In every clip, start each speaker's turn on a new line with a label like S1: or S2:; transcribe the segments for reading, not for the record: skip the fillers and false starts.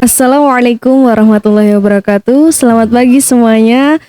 S1: Assalamualaikum warahmatullahi wabarakatuh. Selamat pagi semuanya.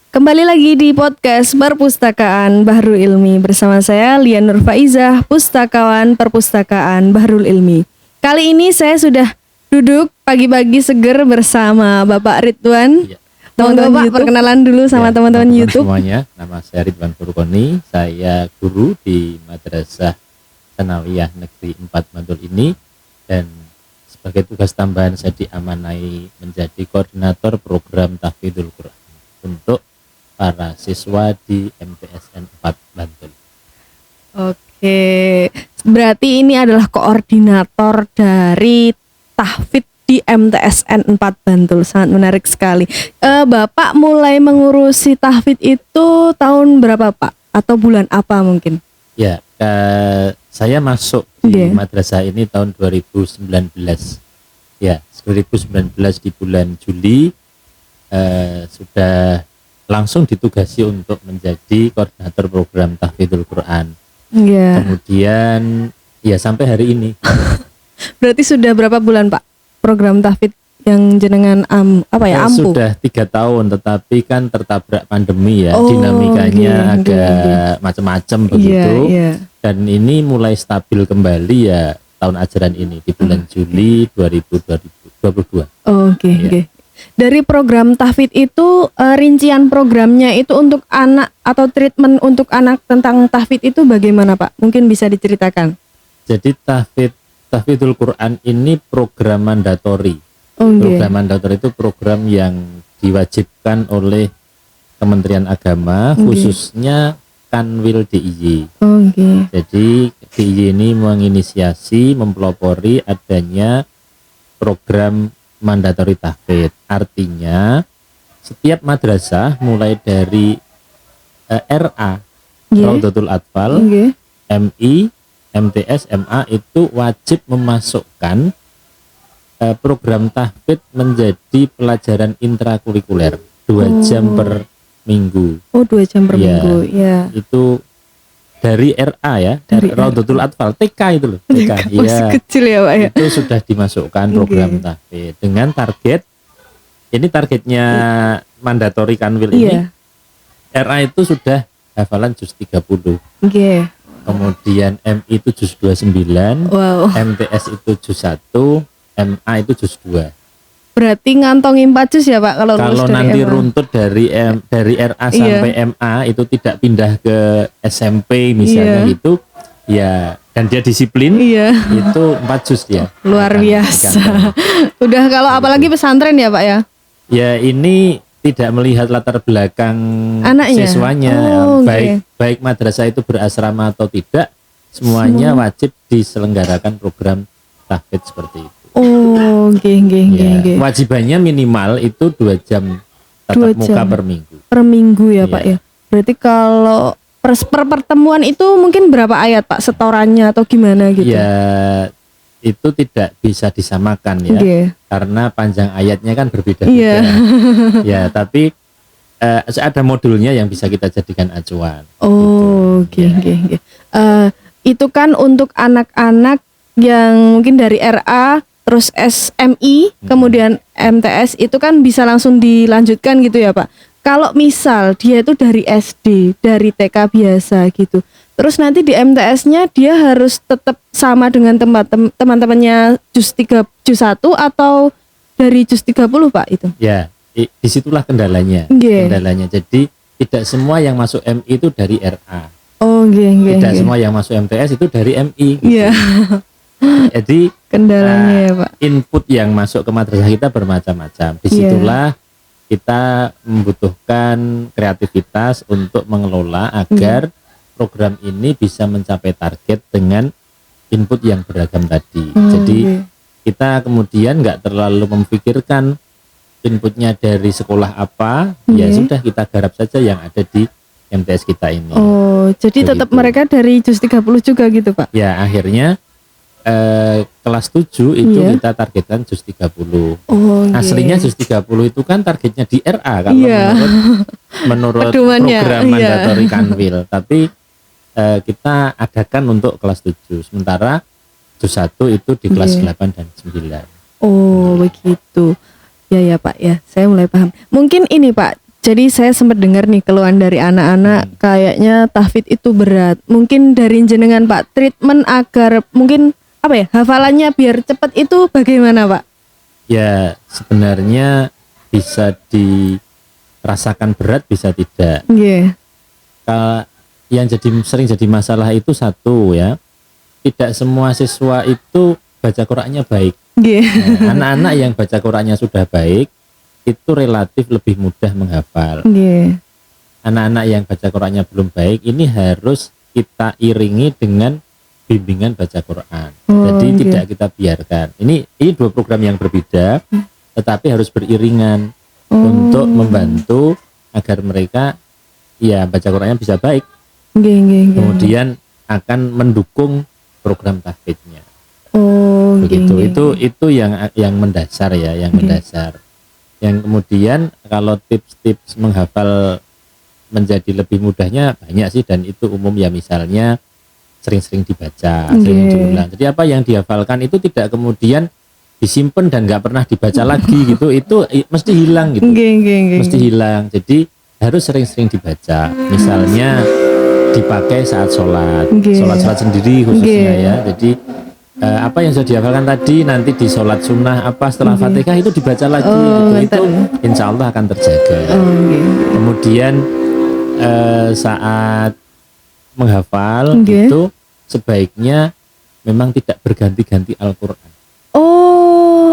S1: Kembali lagi di podcast Perpustakaan Bahrul Ilmi bersama saya Lia Nur Faizah, Pustakawan Perpustakaan Bahrul Ilmi. Kali ini saya sudah duduk pagi-pagi seger bersama Bapak Ridwan.
S2: Ya.
S1: Monggo Pak, perkenalan dulu sama teman-teman YouTube.
S2: Semuanya, nama saya Ridwan Furqoni. Saya guru di Madrasah Tsanawiyah Negeri 4 Bantul ini, dan sebagai tugas tambahan saya diamanai menjadi koordinator program Tahfidzul Quran untuk para siswa di MTSN 4 Bantul.
S1: Oke, berarti ini adalah koordinator dari tahfidz di MTSN 4 Bantul. Sangat menarik sekali. Bapak mulai mengurusi tahfidz itu tahun berapa Pak? Atau bulan apa mungkin?
S2: Ya, saya masuk di madrasah ini tahun 2019. Ya, 2019 di bulan Juli sudah langsung ditugasi untuk menjadi koordinator program Tahfidzul Quran. Kemudian ya sampai hari ini.
S1: Berarti sudah berapa bulan Pak program tahfidz yang jenengan ampuh?
S2: Sudah 3 tahun, tetapi kan tertabrak pandemi ya, dinamikanya agak macam-macam begitu. Dan ini mulai stabil kembali ya tahun ajaran ini di bulan Juli 2022.
S1: Oke. Dari program tahfidz itu rincian programnya itu untuk anak atau treatment untuk anak tentang tahfidz itu bagaimana Pak? Mungkin bisa diceritakan.
S2: Jadi Tahfidzul Quran ini program mandatori. Program mandatori itu program yang diwajibkan oleh Kementerian Agama, khususnya Kanwil DIY. Jadi DIY ini menginisiasi, mempelopori adanya program mandatori tahfidz. Artinya setiap madrasah mulai dari RA, Raudhatul Atfal, MI, MTS, MA itu wajib memasukkan program tahfidz menjadi pelajaran intrakurikuler 2 jam per minggu. 2
S1: jam per minggu. Ya.
S2: Itu dari RA ya, dari Raudhatul Atfal, TK itu loh, TK.
S1: Masih kecil ya Pak ya.
S2: Itu sudah dimasukkan program tahfidz dengan target, ini targetnya mandatori Kanwil ini. RA itu sudah hafalan juz 30. Kemudian MI itu juz 29, MTS itu juz 1, MA itu juz 2.
S1: Berarti ngantongin 4 juz ya Pak kalau
S2: nanti MA. Runtut dari RA sampai MA itu tidak pindah ke SMP misalnya gitu ya, dan dia disiplin itu 4 juz ya.
S1: Luar biasa. Udah kalau apalagi pesantren ya Pak ya.
S2: Ya ini tidak melihat latar belakang anaknya, siswanya, baik madrasah itu berasrama atau tidak, semuanya wajib diselenggarakan program tahfidz seperti itu. Wajibannya minimal itu 2 jam tatap muka per minggu.
S1: Per minggu ya Pak ya. Berarti kalau per pertemuan itu mungkin berapa ayat Pak setorannya atau gimana gitu?
S2: Ya itu tidak bisa disamakan ya, karena panjang ayatnya kan berbeda-beda. Ya, tapi ada modulnya yang bisa kita jadikan acuan.
S1: Itu kan untuk anak-anak yang mungkin dari RA terus SMI, kemudian MTS itu kan bisa langsung dilanjutkan gitu ya Pak. Kalau misal dia itu dari SD, dari TK biasa gitu, terus nanti di MTS-nya dia harus tetap sama dengan teman-temannya juz 1 atau dari juz 30 Pak itu? Ya,
S2: disitulah kendalanya. Jadi tidak semua yang masuk MI itu dari RA. Tidak semua yang masuk MTS itu dari MI gitu. Jadi kendalanya ya Pak, input yang masuk ke madrasah kita bermacam-macam. Disitulah kita membutuhkan kreativitas untuk mengelola agar program ini bisa mencapai target dengan input yang beragam tadi. Jadi kita kemudian nggak terlalu memikirkan inputnya dari sekolah apa, ya sudah kita garap saja yang ada di MTS kita ini.
S1: Jadi tetap mereka dari juz 30 juga gitu Pak? Ya,
S2: akhirnya kelas 7 itu kita targetkan juz 30. Aslinya juz 30 itu kan targetnya di RA kalau menurut program mandatori Kanwil. Tapi kita adakan untuk kelas 7. Sementara juz 1 itu di kelas 8 dan 9.
S1: Oh, begitu. Ya Pak ya, saya mulai paham. Mungkin ini Pak, jadi saya sempat dengar nih keluhan dari anak-anak kayaknya tahfidz itu berat. Mungkin dari jenengan Pak, treatment agar mungkin apa ya, hafalannya biar cepat itu bagaimana Pak?
S2: Ya sebenarnya bisa dirasakan berat, bisa tidak.
S1: Iya.
S2: Yang sering jadi masalah itu satu ya, tidak semua siswa itu baca Qur'annya baik. Nah, anak-anak yang baca Qur'annya sudah baik itu relatif lebih mudah menghafal. Anak-anak yang baca Qur'annya belum baik ini harus kita iringi dengan bimbingan baca Qur'an. Jadi tidak kita biarkan. Ini dua program yang berbeda, tetapi harus beriringan untuk membantu agar mereka ya baca Qur'annya bisa baik. Kemudian akan mendukung program tahfidznya. Begitu. Itu yang mendasar ya, yang mendasar. Yang kemudian kalau tips-tips menghafal menjadi lebih mudahnya banyak sih, dan itu umum ya, misalnya sering-sering dibaca, sering diulang. Jadi apa yang dihafalkan itu tidak kemudian disimpan dan nggak pernah dibaca lagi gitu, itu mesti hilang gitu. Mesti hilang. Jadi harus sering-sering dibaca. Misalnya dipakai saat sholat sendiri khususnya ya. Jadi apa yang sudah dihafalkan tadi nanti di sholat sunnah apa setelah Fatihah itu dibaca lagi itu insya Allah akan terjaga. Kemudian saat menghafal itu sebaiknya memang tidak berganti-ganti Al-Quran.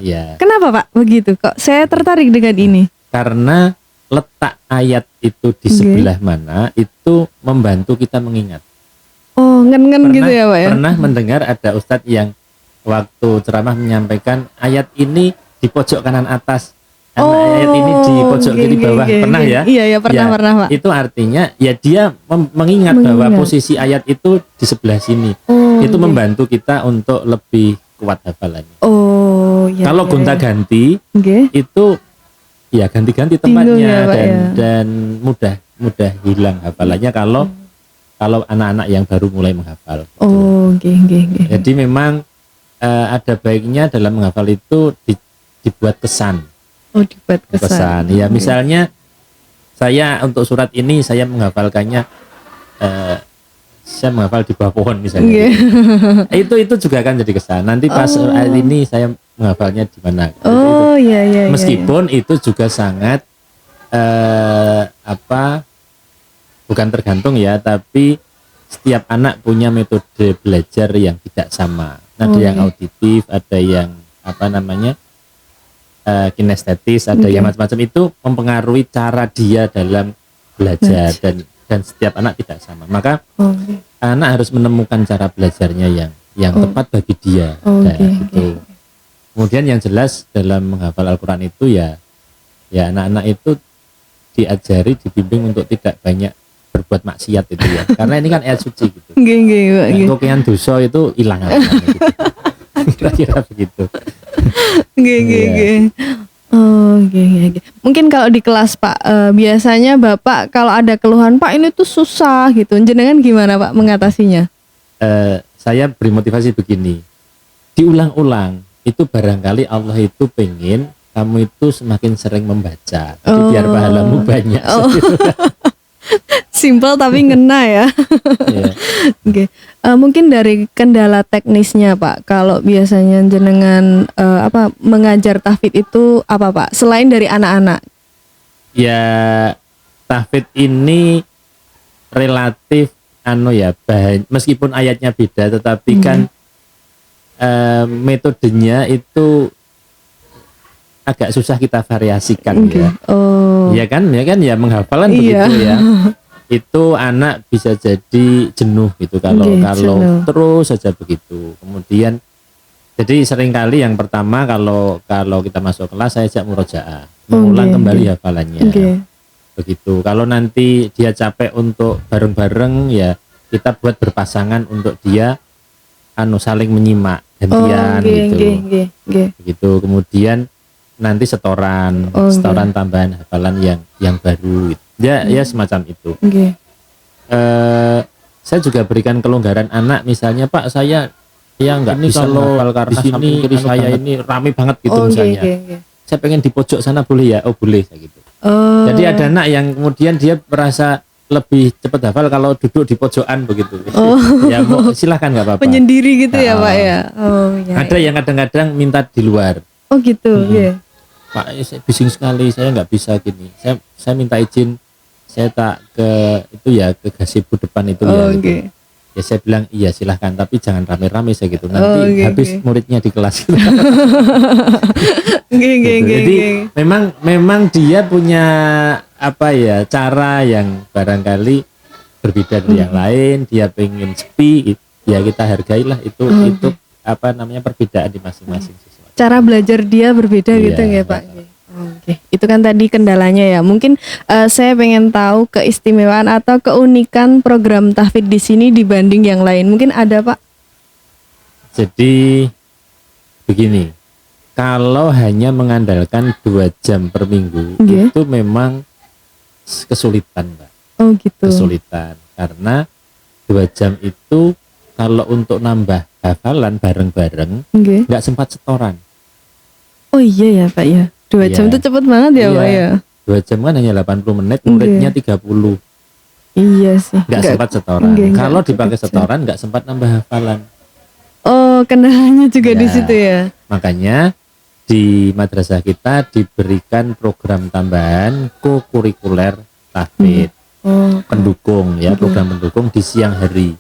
S2: Ya.
S1: Kenapa Pak begitu? Kok saya tertarik dengan ini?
S2: Karena letak ayat itu di sebelah mana itu membantu kita mengingat.
S1: Ngen-ngen gitu ya Pak ya?
S2: Pernah mendengar ada ustadz yang waktu ceramah menyampaikan ayat ini di pojok kanan atas, ayat ini di pojok kiri bawah. Pernah ya?
S1: Iya pernah Pak.
S2: Itu artinya ya dia mengingat bahwa posisi ayat itu di sebelah sini. Itu membantu kita untuk lebih kuat hafalannya. Kalau gonta-ganti itu ya ganti-ganti tempatnya dan mudah hilang hafalannya kalau anak-anak yang baru mulai menghafal. Jadi memang ada baiknya dalam menghafal itu dibuat kesan.
S1: Dibuat kesan.
S2: Ya misalnya saya untuk surat ini saya menghafalkannya saya menghafal di bawah pohon misalnya. Itu juga kan jadi kesan. Nanti pas ayat ini saya menghafalnya di mana. Meskipun itu juga sangat bukan tergantung ya, tapi setiap anak punya metode belajar yang tidak sama. Ada yang auditif, ada yang kinestetis, ada yang macam-macam. Itu mempengaruhi cara dia dalam belajar dan setiap anak tidak sama. Maka anak harus menemukan cara belajarnya yang tepat bagi dia. Kemudian yang jelas dalam menghafal Al-Quran itu ya anak-anak itu diajari, dibimbing untuk tidak banyak berbuat maksiat itu ya, karena ini kan ayat suci gitu. Kokian dosa itu hilang gitu. Kira-kira begitu.
S1: Mungkin kalau di kelas Pak, biasanya Bapak kalau ada keluhan Pak ini tuh susah gitu, jenengan gimana Pak mengatasinya?
S2: Saya beri motivasi begini, diulang-ulang itu barangkali Allah itu pengen kamu itu semakin sering membaca, jadi biar pahalamu banyak.
S1: Simpel tapi ngena ya. Mungkin dari kendala teknisnya Pak, kalau biasanya jenengan mengajar tahfidz itu apa Pak? Selain dari anak-anak?
S2: Ya tahfidz ini relatif meskipun ayatnya beda, tetapi kan metodenya itu agak susah kita variasikan ya. Ya kan menghafalan begitu ya. Itu anak bisa jadi jenuh gitu kalau terus saja begitu. Kemudian jadi seringkali yang pertama kalau kita masuk kelas saya ajak murojaah, mengulang kembali hafalannya. Begitu. Kalau nanti dia capek untuk bareng-bareng ya kita buat berpasangan untuk dia saling menyimak gantian gitu. Kemudian nanti setoran tambahan hafalan yang baru gitu. Ya semacam itu. Saya juga berikan kelonggaran anak, misalnya Pak saya ya nggak bisa hafal karena di sini kiri saya ini rame banget gitu misalnya. Saya pengen di pojok sana boleh ya? Oh boleh kayak gitu. Jadi ada anak yang kemudian dia merasa lebih cepat hafal kalau duduk di pojokan begitu. Ya silahkan nggak apa-apa.
S1: Penyendiri gitu ya Pak ya.
S2: Ada yang kadang-kadang minta di luar.
S1: Oh gitu.
S2: Pak, saya bising sekali, saya nggak bisa gini. Saya minta izin, saya tak ke itu ya ke gazebo depan itu ya. Gitu. Ya saya bilang iya silahkan, tapi jangan rame-rame saya gitu. Nanti habis muridnya di kelas. Gitu. Jadi memang dia punya apa ya cara yang barangkali berbeda dari yang lain. Dia pengen sepi, ya kita hargailah itu apa namanya perbedaan di masing-masing siswa.
S1: Cara belajar dia berbeda gitu ya Pak. Itu kan tadi kendalanya ya. Mungkin saya pengen tahu keistimewaan atau keunikan program tahfidz di sini dibanding yang lain. Mungkin ada Pak?
S2: Jadi begini, kalau hanya mengandalkan 2 jam per minggu itu memang kesulitan Mbak.
S1: Oh gitu.
S2: Kesulitan karena 2 jam itu kalau untuk nambah hafalan bareng-bareng nggak sempat setoran. Oh
S1: iya ya Pak ya. 2 jam itu cepet banget ya Pak ya.
S2: 2 jam kan hanya 80 menit, muridnya 30.
S1: Iya sih.
S2: Nggak sempat setoran. Kalau dipakai setoran nggak sempat nambah hafalan.
S1: Oh kendalanya juga di situ ya.
S2: Makanya di madrasah kita diberikan program tambahan kokurikuler tahfidz. Pendukung ya, program pendukung di siang hari.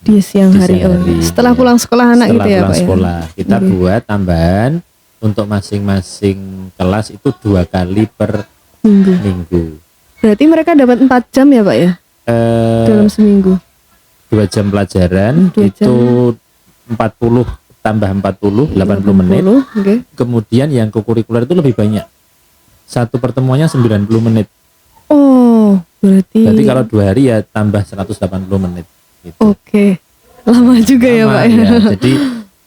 S1: Di siang hari. Setelah pulang sekolah anak gitu ya Pak.
S2: Setelah sekolah kita buat tambahan untuk masing-masing kelas itu 2 kali per minggu.
S1: Berarti mereka dapat 4 jam ya Pak ya? Dalam seminggu.
S2: 2 jam pelajaran 2 itu jam. 40 tambah 80 menit. Kemudian yang kokurikuler itu lebih banyak. Satu pertemuannya 90 menit.
S1: Oh, berarti
S2: kalau 2 hari ya tambah 180 menit gitu.
S1: Oke. Lama juga ya Pak ya.
S2: Jadi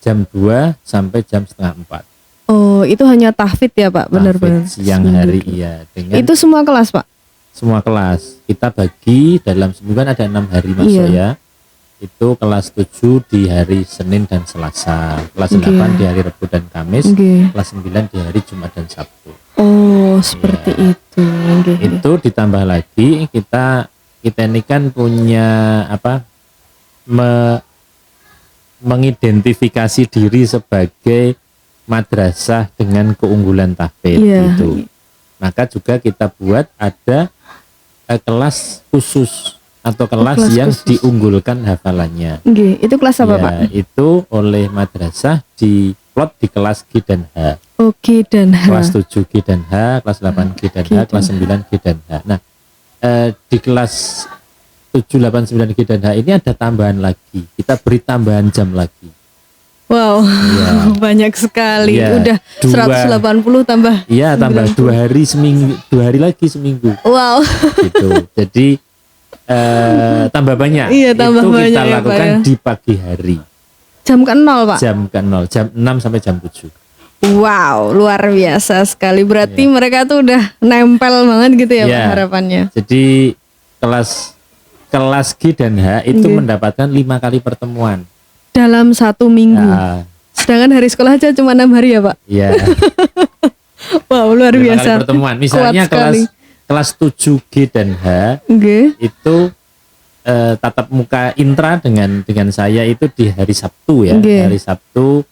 S2: jam 2 sampai jam setengah 4.
S1: Oh, itu hanya tahfidz ya Pak, benar-benar.
S2: Siang hari iya.
S1: Itu semua kelas Pak?
S2: Semua kelas. Kita bagi dalam seminggu kan ada 6 hari masuk ya. Itu kelas 7 di hari Senin dan Selasa, kelas 8 di hari Rabu dan Kamis, kelas 9 di hari Jumat dan Sabtu.
S1: Oh, seperti itu.
S2: Itu ditambah lagi kita ini kan punya apa? Mengidentifikasi diri sebagai madrasah dengan keunggulan tahfidz itu. Maka juga kita buat ada kelas khusus atau kelas yang khusus diunggulkan hafalannya.
S1: Itu kelas apa Pak?
S2: Itu oleh madrasah di plot di kelas G dan H.
S1: G dan H.
S2: Kelas 7 G dan H, kelas 8 G dan H, kelas 9 G dan H. Nah, di kelas 7, 8, 9 G dan H ini ada tambahan lagi. Kita beri tambahan jam lagi.
S1: Wow, banyak sekali. Udah 180 tambah.
S2: Iya, tambah 2 hari seminggu, 2 hari lagi seminggu.
S1: Wow.
S2: Gitu. Jadi tambah banyak.
S1: Iya, tambah
S2: itu
S1: banyak
S2: kita lakukan di pagi hari.
S1: Jam ke 0 Pak?
S2: Jam ke 0, jam 6 sampai jam 7.
S1: Wow, luar biasa sekali. Berarti mereka tuh udah nempel banget gitu ya Pak harapannya.
S2: Jadi kelas G dan H itu mendapatkan 5 kali pertemuan
S1: dalam 1 minggu. Sedangkan hari sekolah aja cuma 6 hari ya Pak?
S2: Iya.
S1: Wow, luar biasa.
S2: Kali pertemuan. Misalnya kelas 7 G dan H itu tatap muka intra dengan saya itu di hari Sabtu ya. Hari Sabtu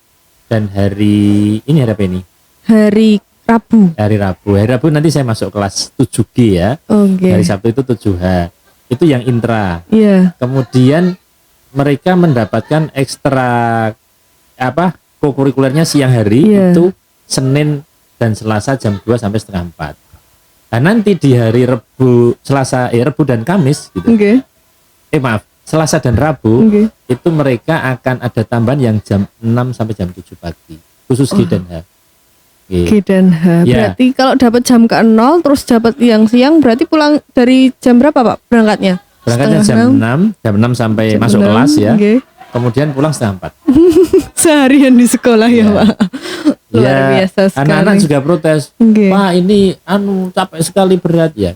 S2: dan hari ini hari apa ini? Hari Rabu. Hari Rabu nanti saya masuk kelas 7G ya. Hari Sabtu itu 7H. Itu yang intra. Kemudian mereka mendapatkan ekstra kokurikulernya siang hari itu Senin dan Selasa jam 2 sampai setengah 4. Nah nanti di hari Rabu dan Kamis gitu. Selasa dan Rabu itu mereka akan ada tambahan yang jam 6 sampai jam 7 pagi khusus G dan H.
S1: G dan H. Berarti kalau dapat jam ke 0 terus dapat yang siang berarti pulang dari jam berapa Pak berangkatnya?
S2: Berangkatnya jam 6 sampai jam masuk 6, kelas ya. Kemudian pulang setengah 4.
S1: Seharian di sekolah ya Pak. Luar biasa sekali.
S2: Anak-anak juga protes. Pak ini capek sekali berat ya.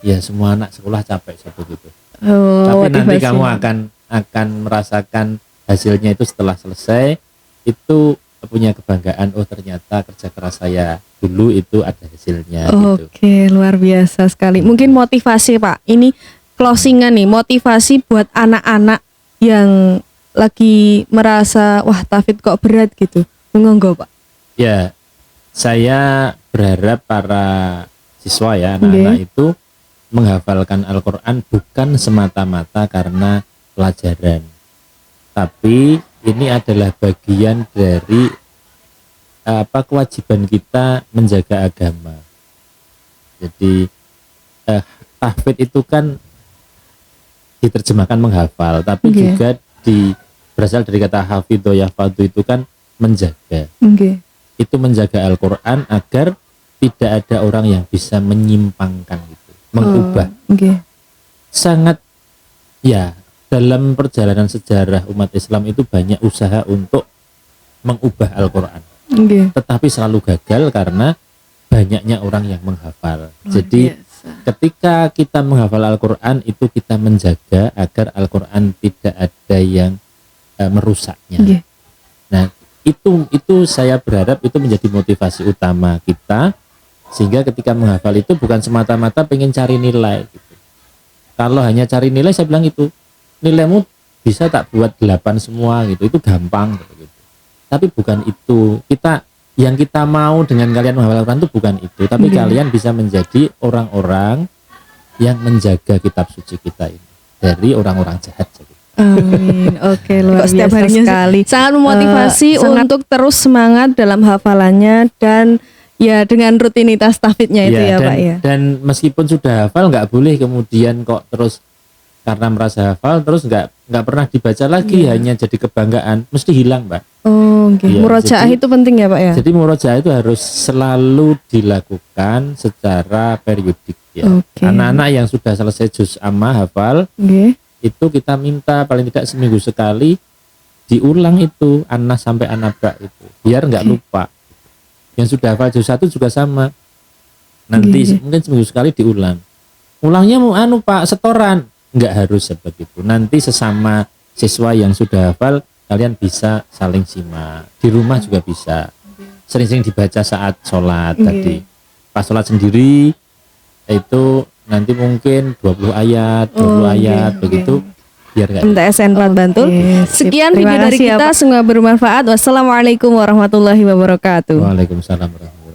S2: Ya semua anak sekolah capek seperti itu. Tapi nanti kamu akan merasakan hasilnya itu setelah selesai itu punya kebanggaan, oh ternyata kerja keras saya dulu itu ada hasilnya.
S1: Oke, luar biasa sekali. Mungkin motivasi Pak, ini closingan nih, motivasi buat anak-anak yang lagi merasa wah tahfidz kok berat gitu, monggo Pak.
S2: Ya, saya berharap para siswa ya, anak-anak itu menghafalkan Al-Quran bukan semata-mata karena pelajaran, tapi ini adalah bagian dari kewajiban kita menjaga agama. Jadi tahfidz itu kan diterjemahkan menghafal, tapi juga berasal dari kata hafidho yahfadhu itu kan menjaga. Itu menjaga Al-Quran agar tidak ada orang yang bisa menyimpangkan itu, mengubah. Sangat ya, dalam perjalanan sejarah umat Islam itu banyak usaha untuk mengubah Al-Quran, tetapi selalu gagal karena banyaknya orang yang menghafal. Jadi ketika kita menghafal Al-Quran itu kita menjaga agar Al-Quran tidak ada yang merusaknya. Nah itu saya berharap itu menjadi motivasi utama kita, sehingga ketika menghafal itu bukan semata-mata pengen cari nilai gitu. Kalau hanya cari nilai, saya bilang itu nilaimu bisa tak buat 8 semua gitu, itu gampang gitu. Tapi bukan itu, yang kita mau dengan kalian menghafal Al-Quran itu bukan itu, tapi kalian bisa menjadi orang-orang yang menjaga kitab suci kita ini dari orang-orang jahat.
S1: Amin. Oke, luar biasa sekali. Sangat memotivasi untuk terus semangat dalam hafalannya dan ya dengan rutinitas tahfidznya itu ya Pak ya. Dan
S2: meskipun sudah hafal nggak boleh kemudian kok terus karena merasa hafal terus nggak pernah dibaca lagi, hanya jadi kebanggaan, mesti hilang Mbak.
S1: Murojaah itu penting ya Pak ya.
S2: Jadi murojaah itu harus selalu dilakukan secara periodik ya. Anak-anak yang sudah selesai juz amma hafal, itu kita minta paling tidak seminggu sekali diulang itu An-Nas sampai An-Naba itu, biar nggak lupa. Yang sudah hafal juz 1 juga sama, nanti mungkin seminggu sekali diulang. Ulangnya mau Pak setoran, nggak harus seperti itu. Nanti sesama siswa yang sudah hafal kalian bisa saling simak, di rumah juga bisa sering-sering dibaca saat sholat. Tadi pas sholat sendiri itu nanti mungkin 20 ayat begitu, biar nggak
S1: MTSN Bantul. Sekian video dari kita, semoga bermanfaat. Wassalamualaikum warahmatullahi wabarakatuh.
S2: Waalaikumsalam warahmatullahi wabarakatuh.